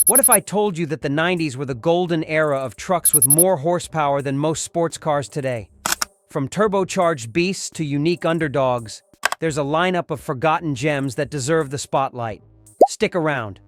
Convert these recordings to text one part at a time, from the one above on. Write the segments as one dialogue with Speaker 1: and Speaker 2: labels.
Speaker 1: What if I told you that the 90s were the golden era of trucks with more horsepower than most sports cars today? From turbocharged beasts to unique underdogs, there's a lineup of forgotten gems that deserve the spotlight. Stick around.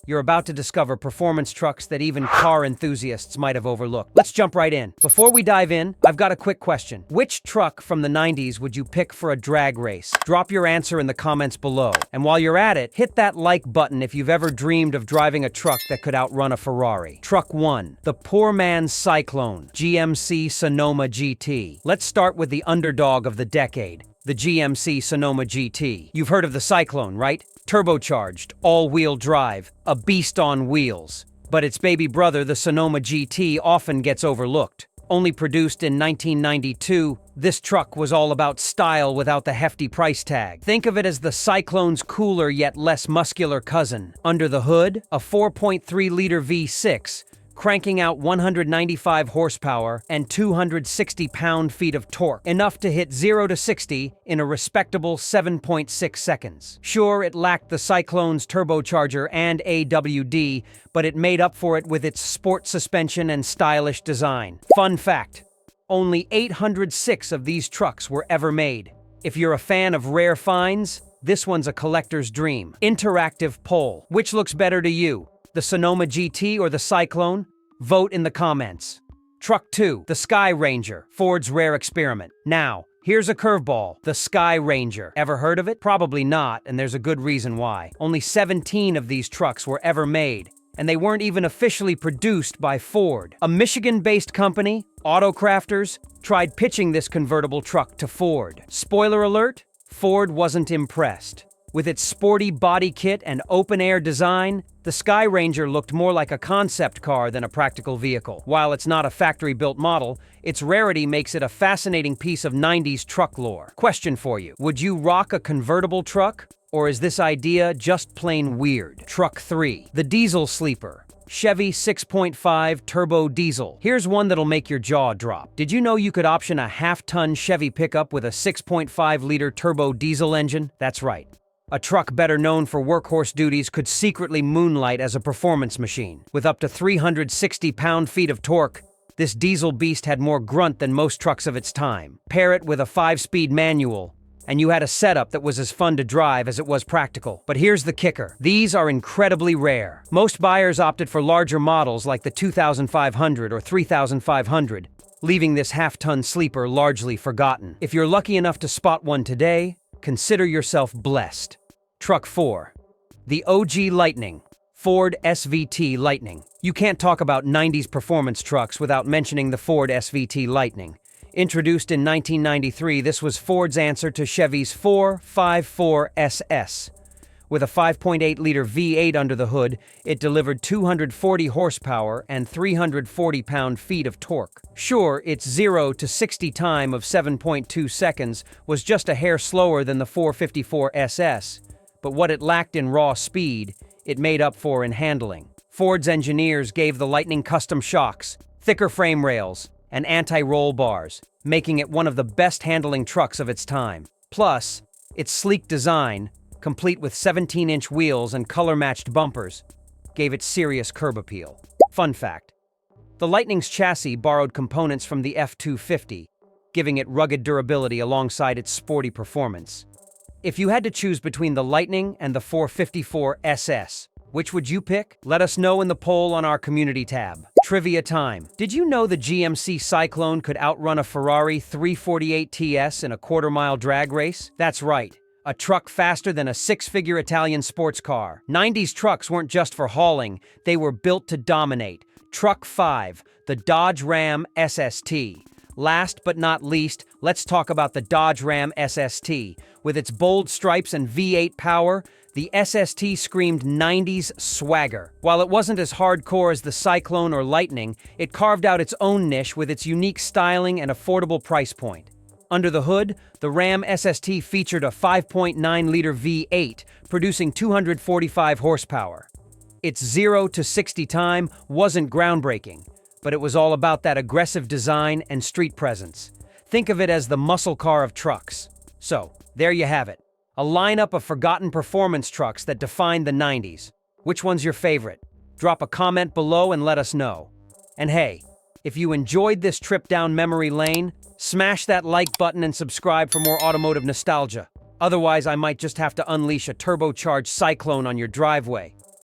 Speaker 1: You're about to discover performance trucks that even car enthusiasts might have overlooked. Let's jump right in. Before we dive in, I've got a quick question. Which truck from the 90s would you pick for a drag race? Drop your answer in the comments below. And while you're at it, hit that like button if you've ever dreamed of driving a truck that could outrun a Ferrari. Truck 1. The poor man's Cyclone, GMC Sonoma GT. Let's start with the underdog of the decade, the GMC Sonoma GT. You've heard of the Cyclone, right? Turbocharged, all-wheel drive, a beast on wheels. But its baby brother, the Sonoma GT, often gets overlooked. Only produced in 1992, this truck was all about style without the hefty price tag. Think of it as the Cyclone's cooler yet less muscular cousin. Under the hood, a 4.3-liter V6, cranking out 195 horsepower and 260 pound-feet of torque, enough to hit 0 to 60 in a respectable 7.6 seconds. Sure, it lacked the Cyclone's turbocharger and AWD, but it made up for it with its sport suspension and stylish design. Fun fact, only 806 of these trucks were ever made. If you're a fan of rare finds, this one's a collector's dream. Interactive poll. Which looks better to you? The Sonoma GT or the Cyclone? Vote in the comments. Truck 2, the Sky Ranger, Ford's rare experiment. Now, here's a curveball, the Sky Ranger. Ever heard of it? Probably not, and there's a good reason why. Only 17 of these trucks were ever made, and they weren't even officially produced by Ford. A Michigan-based company, Autocrafters, tried pitching this convertible truck to Ford. Spoiler alert, Ford wasn't impressed. With its sporty body kit and open-air design, the Sky Ranger looked more like a concept car than a practical vehicle. While it's not a factory-built model, its rarity makes it a fascinating piece of 90s truck lore. Question for you. Would you rock a convertible truck? Or is this idea just plain weird? Truck 3. The Diesel Sleeper. Chevy 6.5 Turbo Diesel. Here's one that'll make your jaw drop. Did you know you could option a half-ton Chevy pickup with a 6.5-liter turbo diesel engine? That's right. A truck better known for workhorse duties could secretly moonlight as a performance machine. With up to 360 pound-feet of torque, this diesel beast had more grunt than most trucks of its time. Pair it with a 5-speed manual, and you had a setup that was as fun to drive as it was practical. But here's the kicker. These are incredibly rare. Most buyers opted for larger models like the 2500 or 3500, leaving this half-ton sleeper largely forgotten. If you're lucky enough to spot one today, consider yourself blessed. Truck 4. The OG Lightning, Ford SVT Lightning. You can't talk about 90s performance trucks without mentioning the Ford SVT Lightning. Introduced in 1993, this was Ford's answer to Chevy's 454 SS. With a 5.8-liter V8 under the hood, it delivered 240 horsepower and 340 pound-feet of torque. Sure, its 0 to 60 time of 7.2 seconds was just a hair slower than the 454 SS, but what it lacked in raw speed, it made up for in handling. Ford's engineers gave the Lightning custom shocks, thicker frame rails, and anti-roll bars, making it one of the best handling trucks of its time. Plus, its sleek design, complete with 17-inch wheels and color-matched bumpers, gave it serious curb appeal. Fun fact, the Lightning's chassis borrowed components from the F-250, giving it rugged durability alongside its sporty performance. If you had to choose between the Lightning and the 454 SS, which would you pick? Let us know in the poll on our community tab. Trivia time. Did you know the GMC Cyclone could outrun a Ferrari 348 TS in a quarter-mile drag race? That's right. A truck faster than a six-figure Italian sports car. 90s trucks weren't just for hauling, they were built to dominate. Truck 5, the Dodge Ram SST. Last but not least, let's talk about the Dodge Ram SST. With its bold stripes and V8 power, the SST screamed 90s swagger. While it wasn't as hardcore as the Cyclone or Lightning, it carved out its own niche with its unique styling and affordable price point. Under the hood, the Ram SST featured a 5.9-liter V8, producing 245 horsepower. Its 0 to 60 time wasn't groundbreaking, but it was all about that aggressive design and street presence. Think of it as the muscle car of trucks. So, there you have it. A lineup of forgotten performance trucks that defined the 90s. Which one's your favorite? Drop a comment below and let us know. And hey, if you enjoyed this trip down memory lane, smash that like button and subscribe for more automotive nostalgia. Otherwise, I might just have to unleash a turbocharged cyclone on your driveway.